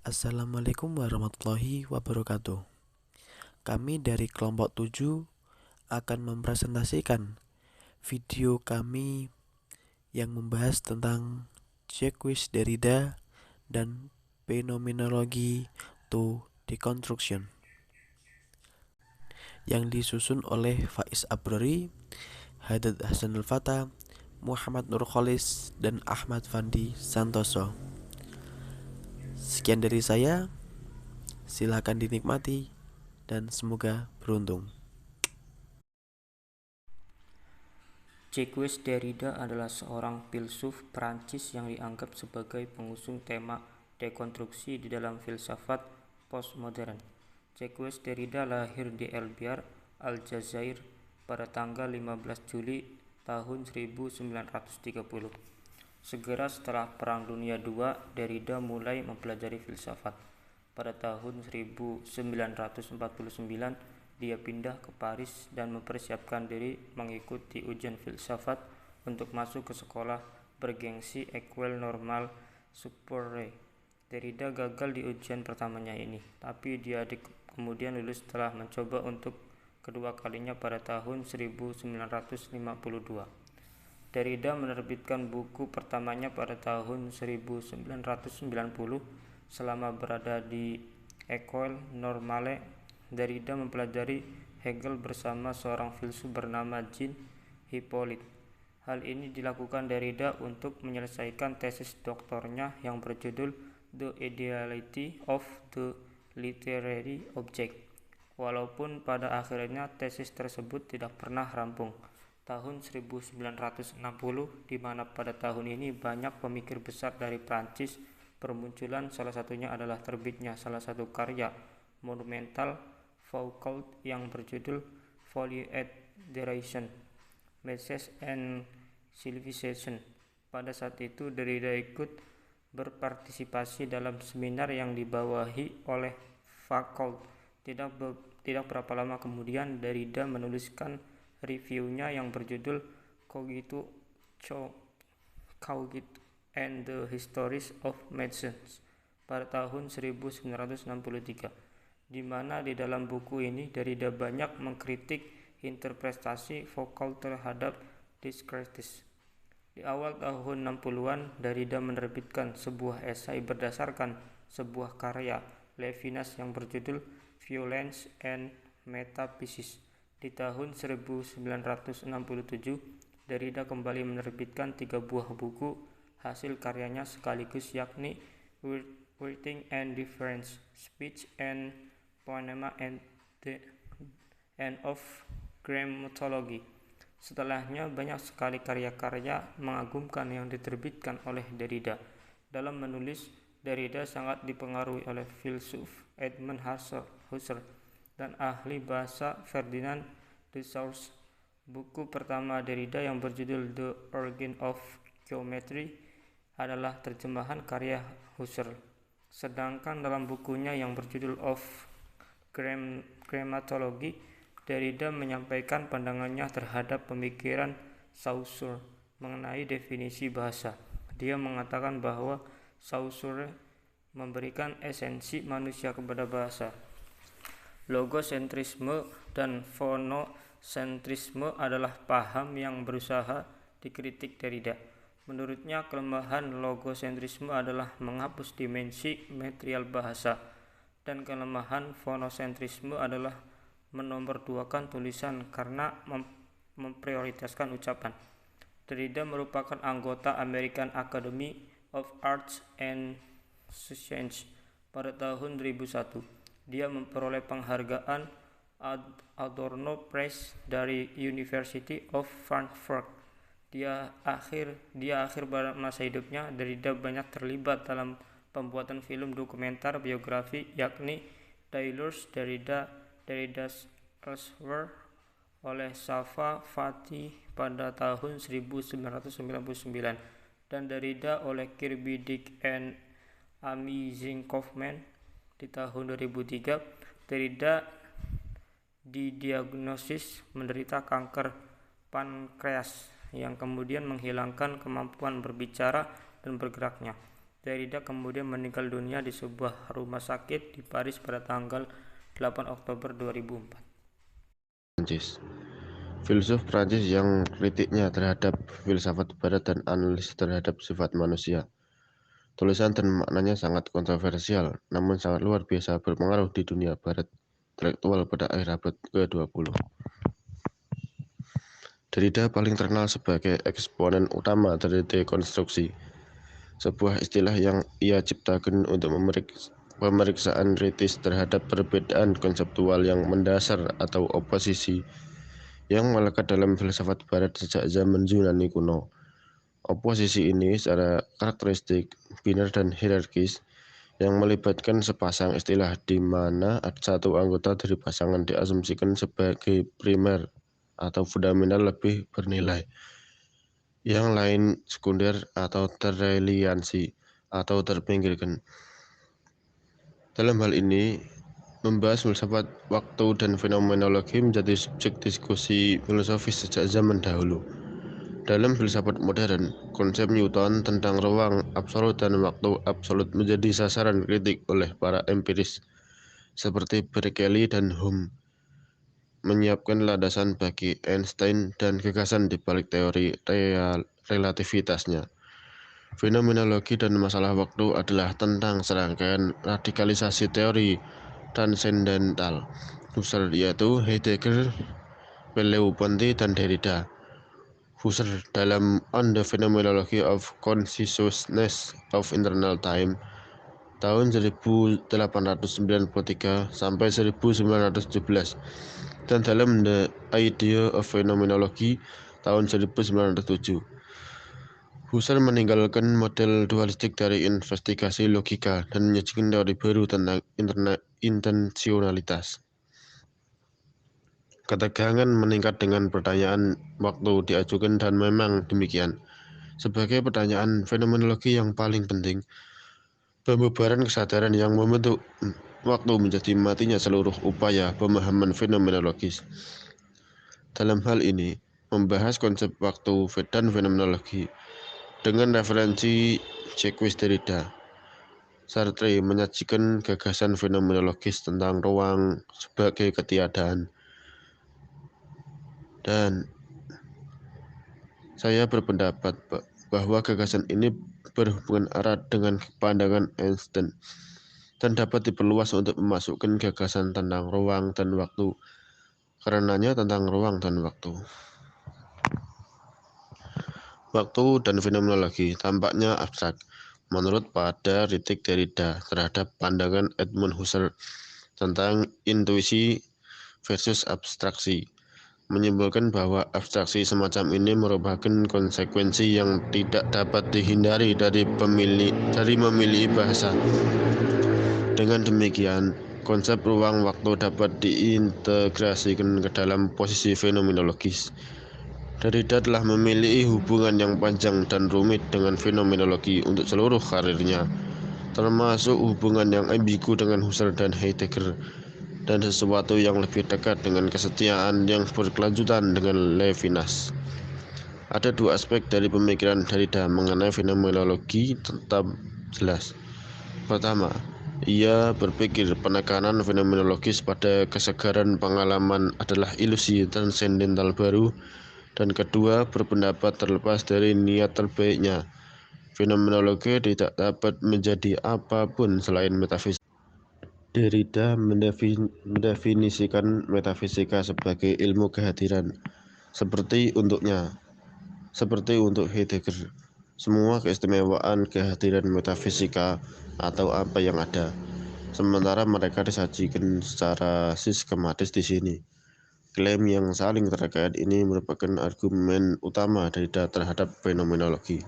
Assalamualaikum warahmatullahi wabarakatuh. Kami dari kelompok 7 akan mempresentasikan video kami yang membahas tentang Jacques Derrida dan fenomenologi to deconstruction yang disusun oleh Faiz Abrori, Haddad Hasanul Fatah, Muhammad Nur Kholis, dan Ahmad Fandi Santoso. Sekian dari saya, silakan dinikmati dan semoga beruntung. Jacques Derrida adalah seorang filsuf Prancis yang dianggap sebagai pengusung tema dekonstruksi di dalam filsafat postmodern. Jacques Derrida lahir di El Biar, Aljazair pada tanggal 15 Juli tahun 1930. Segera setelah Perang Dunia II, Derrida mulai mempelajari filsafat. Pada tahun 1949, dia pindah ke Paris dan mempersiapkan diri mengikuti ujian filsafat untuk masuk ke sekolah bergengsi École Normale Supérieure. Derrida gagal di ujian pertamanya ini, tapi dia kemudian lulus setelah mencoba untuk kedua kalinya pada tahun 1952. Derrida menerbitkan buku pertamanya pada tahun 1990. Selama berada di École Normale, Derrida mempelajari Hegel bersama seorang filsuf bernama Jean Hippolyte. Hal ini dilakukan Derrida untuk menyelesaikan tesis doktornya yang berjudul The Ideality of the Literary Object. Walaupun pada akhirnya tesis tersebut tidak pernah rampung. Tahun 1960, di mana pada tahun ini banyak pemikir besar dari Prancis bermunculan, salah satunya adalah terbitnya salah satu karya monumental Foucault yang berjudul Folie et Déraison, Messages and Civilization. Pada saat itu Derrida ikut berpartisipasi dalam seminar yang dibawahi oleh Foucault. Tidak berapa lama kemudian Derrida menuliskan reviewnya yang berjudul Cogito and the Histories of Medicine pada tahun 1963. Di mana di dalam buku ini Derrida banyak mengkritik interpretasi Foucault terhadap Descartes. Di awal tahun 60-an, Derrida menerbitkan sebuah esai berdasarkan sebuah karya Levinas yang berjudul Violence and Metaphysics. Di tahun 1967, Derrida kembali menerbitkan 3 buah buku hasil karyanya sekaligus, yakni Writing and Difference, Speech and Phonema and the End of Grammatology. Setelahnya banyak sekali karya-karya mengagumkan yang diterbitkan oleh Derrida. Dalam menulis, Derrida sangat dipengaruhi oleh filsuf Edmund Husserl dan ahli bahasa Ferdinand de Saussure. Buku pertama Derrida yang berjudul The Origin of Geometry adalah terjemahan karya Husserl. Sedangkan dalam bukunya yang berjudul Of Grammatology, Derrida menyampaikan pandangannya terhadap pemikiran Saussure mengenai definisi bahasa. Dia mengatakan bahwa Saussure memberikan esensi manusia kepada bahasa. Logosentrisme dan fonocentrisme adalah paham yang berusaha dikritik Derrida. Menurutnya, kelemahan logosentrisme adalah menghapus dimensi material bahasa, dan kelemahan fonocentrisme adalah menomorduakan tulisan karena memprioritaskan ucapan. Derrida merupakan anggota American Academy of Arts and Sciences pada tahun 2001. Dia memperoleh penghargaan Adorno Prize dari University of Frankfurt. Dia akhir masa hidupnya, Derrida banyak terlibat dalam pembuatan film dokumenter biografi, yakni Dailers Derrida, Derrida's Elsewhere oleh Saffa Fati pada tahun 1999, dan Derrida oleh Kirby Dick and Amy Kaufman di tahun 2003. Derrida didiagnosis menderita kanker pankreas yang kemudian menghilangkan kemampuan berbicara dan bergeraknya. Derrida kemudian meninggal dunia di sebuah rumah sakit di Paris pada tanggal 8 Oktober 2004. Prancis. Filsuf Prancis yang kritiknya terhadap filsafat barat dan analisis terhadap sifat manusia. Tulisan dan maknanya sangat kontroversial, namun sangat luar biasa berpengaruh di dunia barat intelektual pada akhir abad ke-20. Derrida paling terkenal sebagai eksponen utama dari dekonstruksi, sebuah istilah yang ia ciptakan untuk pemeriksaan kritis terhadap perbedaan konseptual yang mendasar atau oposisi yang melekat dalam filsafat barat sejak zaman Yunani kuno. Oposisi ini secara karakteristik biner dan hierarkis yang melibatkan sepasang istilah di mana satu anggota dari pasangan diasumsikan sebagai primer atau fundamental lebih bernilai, yang lain sekunder atau terreliansi atau terpinggirkan. Dalam hal ini, membahas filsafat waktu dan fenomenologi menjadi subjek diskusi filosofis sejak zaman dahulu. Dalam filsafat modern, konsep Newton tentang ruang absolut dan waktu absolut menjadi sasaran kritik oleh para empiris seperti Berkeley dan Hume, menyiapkan landasan bagi Einstein dan gagasan di balik teori relativitasnya. Fenomenologi dan masalah waktu adalah tentang serangkaian radikalisasi teori transendental Husserl, yaitu Heidegger, Merleau-Ponty, dan Derrida. Husserl dalam On the Phenomenology of Consciousness of Internal Time tahun 1893 sampai 1917 dan dalam The Idea of Phenomenology tahun 1907. Husserl meninggalkan model dualistik dari investigasi logika dan menyajikan teori baru tentang intensionalitas. Ketegangan meningkat dengan pertanyaan waktu diajukan dan memang demikian. Sebagai pertanyaan fenomenologi yang paling penting, pembubaran kesadaran yang membentuk waktu menjadi matinya seluruh upaya pemahaman fenomenologis. Dalam hal ini, membahas konsep waktu dan fenomenologi dengan referensi Jacques Derrida. Sartre menyajikan gagasan fenomenologis tentang ruang sebagai ketiadaan. Dan saya berpendapat bahwa gagasan ini berhubungan erat dengan pandangan Einstein dan dapat diperluas untuk memasukkan gagasan tentang ruang dan waktu. Karenanya tentang ruang dan waktu. Waktu dan fenomenologi tampaknya abstrak, menurut pada kritik Derrida terhadap pandangan Edmund Husserl tentang intuisi versus abstraksi, menyimpulkan bahwa abstraksi semacam ini merupakan konsekuensi yang tidak dapat dihindari dari memilih bahasa. Dengan demikian, konsep ruang waktu dapat diintegrasikan ke dalam posisi fenomenologis. Derrida telah memiliki hubungan yang panjang dan rumit dengan fenomenologi untuk seluruh karirnya, termasuk hubungan yang ambigu dengan Husserl dan Heidegger, dan sesuatu yang lebih dekat dengan kesetiaan yang berkelanjutan dengan Levinas. Ada dua aspek dari pemikiran Derrida mengenai fenomenologi tetap jelas. Pertama, ia berpikir penekanan fenomenologis pada kesegaran pengalaman adalah ilusi transendental baru, dan kedua, berpendapat terlepas dari niat terbaiknya, fenomenologi tidak dapat menjadi apapun selain metafisika. Derrida mendefinisikan metafisika sebagai ilmu kehadiran, seperti untuk Heidegger, semua keistimewaan kehadiran metafisika atau apa yang ada, sementara mereka disajikan secara sistematis di sini. Klaim yang saling terkait ini merupakan argumen utama Derrida terhadap fenomenologi.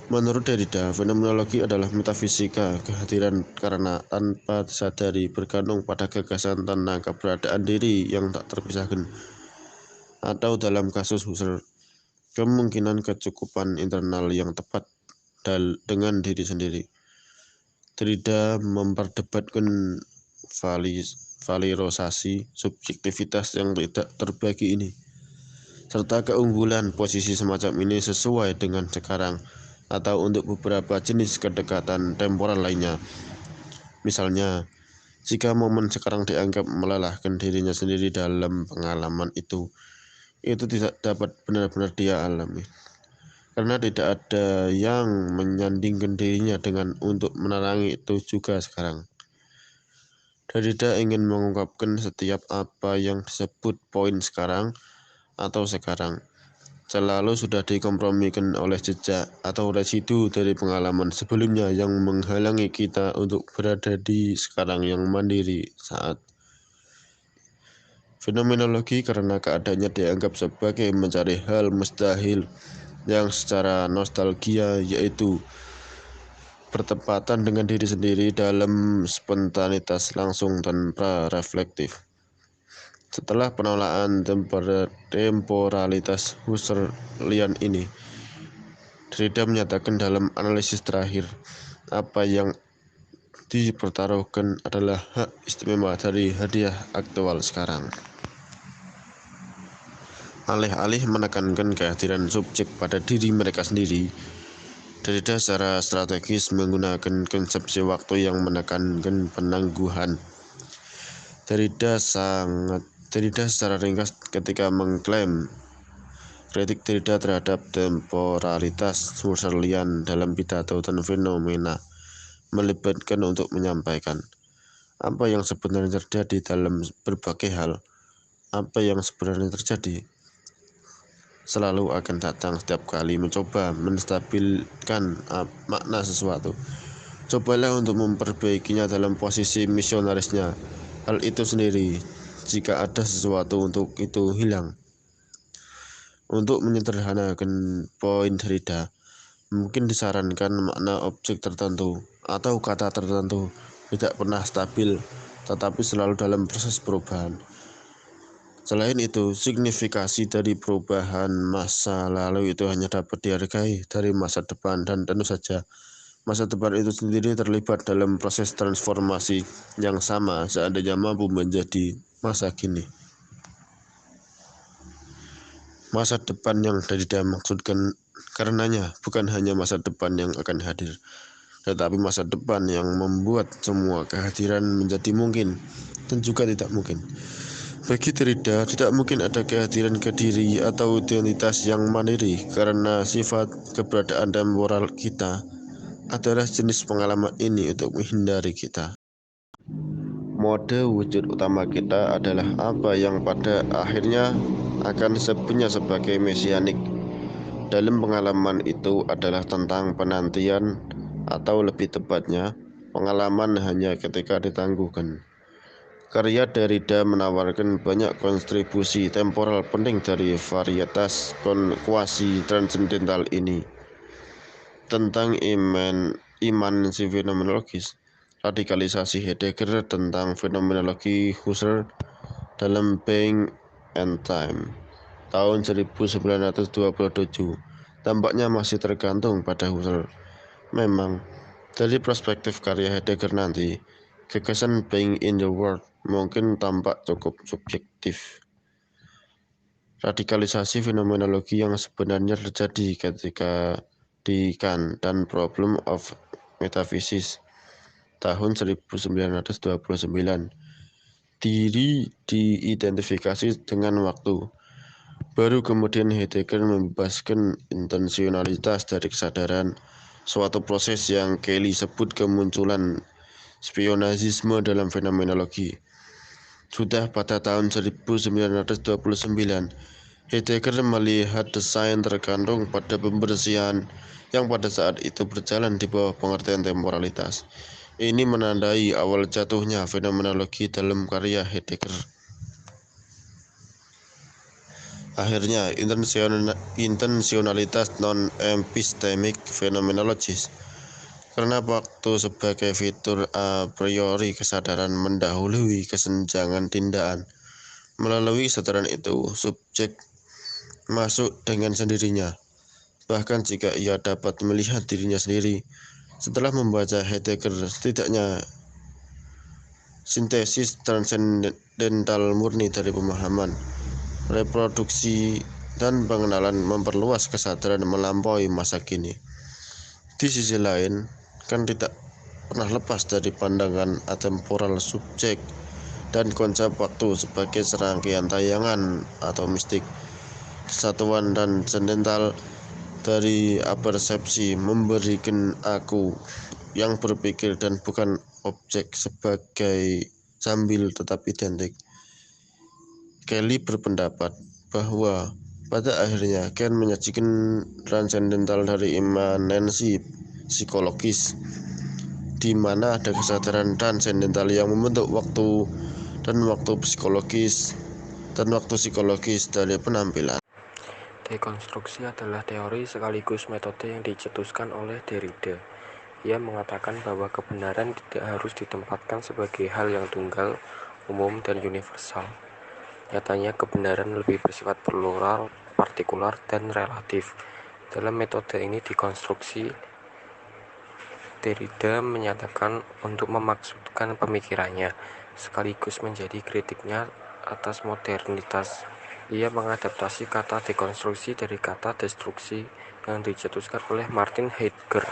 Menurut Derrida, fenomenologi adalah metafisika kehadiran karena tanpa disadari bergantung pada gagasan tentang keberadaan diri yang tak terpisahkan, atau dalam kasus Husserl, kemungkinan kecukupan internal yang tepat dengan diri sendiri. Derrida memperdebatkan valorisasi subjektivitas yang tidak terbagi ini, serta keunggulan posisi semacam ini sesuai dengan sekarang atau untuk beberapa jenis kedekatan temporal lainnya. Misalnya, jika momen sekarang dianggap melelahkan dirinya sendiri dalam pengalaman itu tidak dapat benar-benar dia alami. Karena tidak ada yang menyandingkan dirinya dengan untuk menerangi itu juga sekarang. Derrida ingin mengungkapkan setiap apa yang disebut poin sekarang atau sekarang selalu sudah dikompromikan oleh jejak atau residu dari pengalaman sebelumnya yang menghalangi kita untuk berada di sekarang yang mandiri saat. Fenomenologi karena keadaannya dianggap sebagai mencari hal mustahil yang secara nostalgia yaitu bertepatan dengan diri sendiri dalam spontanitas langsung tanpa reflektif. Setelah penolakan temporalitas Husserlian ini, Derrida menyatakan dalam analisis terakhir, apa yang dipertaruhkan adalah hak istimewa dari hadiah aktual sekarang. Alih-alih menekankan kehadiran subjek pada diri mereka sendiri, Derrida secara strategis menggunakan konsepsi waktu yang menekankan penangguhan. Derrida secara ringkas ketika mengklaim kritik Derrida terhadap temporalitas Husserlian dalam pidato dan fenomena melibatkan untuk menyampaikan apa yang sebenarnya terjadi dalam berbagai hal. Apa yang sebenarnya terjadi selalu akan datang setiap kali mencoba menstabilkan makna sesuatu. Cobalah untuk memperbaikinya dalam posisi misionarisnya. Hal itu sendiri, jika ada sesuatu untuk itu hilang. Untuk menyederhanakan poin Derrida, mungkin disarankan makna objek tertentu atau kata tertentu tidak pernah stabil, tetapi selalu dalam proses perubahan. Selain itu, signifikasi dari perubahan masa lalu itu hanya dapat dihargai dari masa depan, dan tentu saja masa depan itu sendiri terlibat dalam proses transformasi yang sama seandainya mampu menjadi masa kini. Masa depan yang Derrida maksudkan karenanya bukan hanya masa depan yang akan hadir, tetapi masa depan yang membuat semua kehadiran menjadi mungkin dan juga tidak mungkin. Bagi Derrida, tidak mungkin ada kehadiran kediri atau identitas yang mandiri karena sifat keberadaan temporal kita adalah jenis pengalaman ini untuk menghindari kita. Mode wujud utama kita adalah apa yang pada akhirnya akan disebutnya sebagai mesianik. Dalam pengalaman itu adalah tentang penantian atau lebih tepatnya pengalaman hanya ketika ditangguhkan. Karya Derrida menawarkan banyak kontribusi temporal penting dari varietas kuasi transendental ini. Tentang imanensi fenomenologis, radikalisasi Heidegger tentang fenomenologi Husserl dalam Being and Time tahun 1927 tampaknya masih tergantung pada Husserl. Memang, dari perspektif karya Heidegger nanti, gagasan being in the world mungkin tampak cukup subjektif. Radikalisasi fenomenologi yang sebenarnya terjadi ketika di Kant dan Problem of Metaphysics tahun 1929. Diri diidentifikasi dengan waktu. Baru kemudian Heidegger membebaskan intensionalitas dari kesadaran, suatu proses yang Kelly sebut kemunculan spionasisme dalam fenomenologi. Sudah pada tahun 1929, Heidegger melihat desain tergantung pada pembersihan yang pada saat itu berjalan di bawah pengertian temporalitas. Ini menandai awal jatuhnya fenomenologi dalam karya Heidegger. Akhirnya, intensionalitas non-epistemik fenomenologis karena waktu sebagai fitur a priori kesadaran mendahului kesenjangan tindakan. Melalui sadaran itu, subjek masuk dengan sendirinya, bahkan jika ia dapat melihat dirinya sendiri. Setelah membaca Heidegger, setidaknya sintesis transendental murni dari pemahaman, reproduksi, dan pengenalan memperluas kesadaran melampaui masa kini. Di sisi lain, kan tidak pernah lepas dari pandangan atemporal subjek dan konsep waktu sebagai serangkaian tayangan atau mistik, kesatuan dan sendental dari apersepsi memberikan aku yang berpikir dan bukan objek sebagai sambil tetap identik. Kelly berpendapat bahwa pada akhirnya Ken menyajikan transendental dari imanensi psikologis, di mana ada kesadaran transendental yang membentuk waktu psikologis dari penampilan. Dekonstruksi adalah teori sekaligus metode yang dicetuskan oleh Derrida. Ia mengatakan bahwa kebenaran tidak harus ditempatkan sebagai hal yang tunggal, umum, dan universal. Nyatanya kebenaran lebih bersifat plural, partikular, dan relatif. Dalam metode ini dekonstruksi, Derrida menyatakan untuk memaksudkan pemikirannya, sekaligus menjadi kritiknya atas modernitas. Ia mengadaptasi kata dekonstruksi dari kata destruksi yang dicetuskan oleh Martin Heidegger.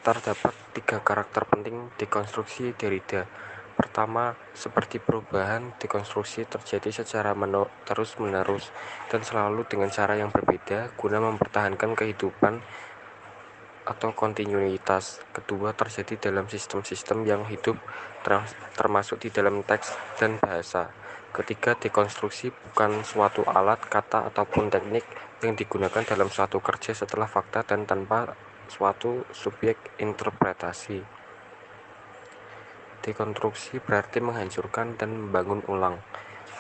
Terdapat 3 karakter penting dekonstruksi Derrida. Pertama, seperti perubahan, dekonstruksi terjadi secara terus-menerus dan selalu dengan cara yang berbeda guna mempertahankan kehidupan atau kontinuitas. Kedua, terjadi dalam sistem-sistem yang hidup, termasuk di dalam teks dan bahasa. Ketiga, dekonstruksi bukan suatu alat, kata, ataupun teknik yang digunakan dalam suatu kerja setelah fakta dan tanpa suatu subjek interpretasi. Dekonstruksi berarti menghancurkan dan membangun ulang,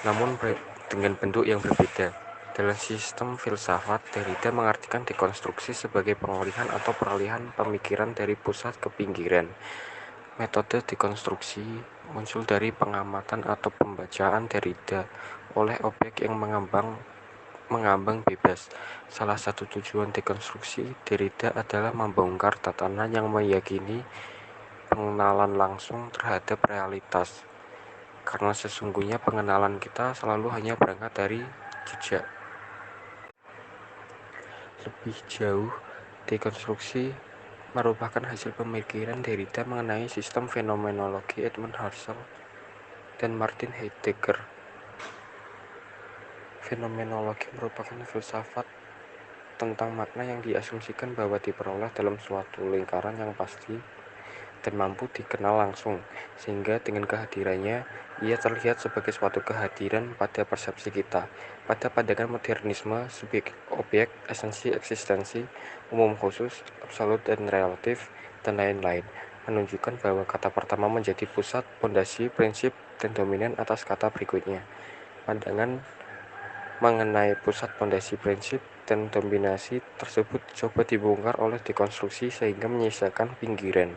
namun dengan bentuk yang berbeda. Dalam sistem filsafat, Derrida mengartikan dekonstruksi sebagai pengalihan atau peralihan pemikiran dari pusat ke pinggiran. Metode dekonstruksi muncul dari pengamatan atau pembacaan Derrida oleh objek yang mengambang bebas. Salah satu tujuan dekonstruksi Derrida adalah membongkar tatanan yang meyakini pengenalan langsung terhadap realitas, karena sesungguhnya pengenalan kita selalu hanya berangkat dari jejak. Lebih jauh, dekonstruksi merupakan hasil pemikiran Derrida mengenai sistem fenomenologi Edmund Husserl dan Martin Heidegger. Fenomenologi merupakan filsafat tentang makna yang diasumsikan bahwa diperoleh dalam suatu lingkaran yang pasti dan mampu dikenal langsung, sehingga dengan kehadirannya ia terlihat sebagai suatu kehadiran pada persepsi kita. Pada pandangan modernisme, subjek, objek, esensi, eksistensi, umum, khusus, absolut dan relatif, dan lain-lain, menunjukkan bahwa kata pertama menjadi pusat, fondasi, prinsip, dan dominan atas kata berikutnya. Pandangan mengenai pusat, fondasi, prinsip, dan dominasi tersebut coba dibongkar oleh dekonstruksi sehingga menyisakan pinggiran.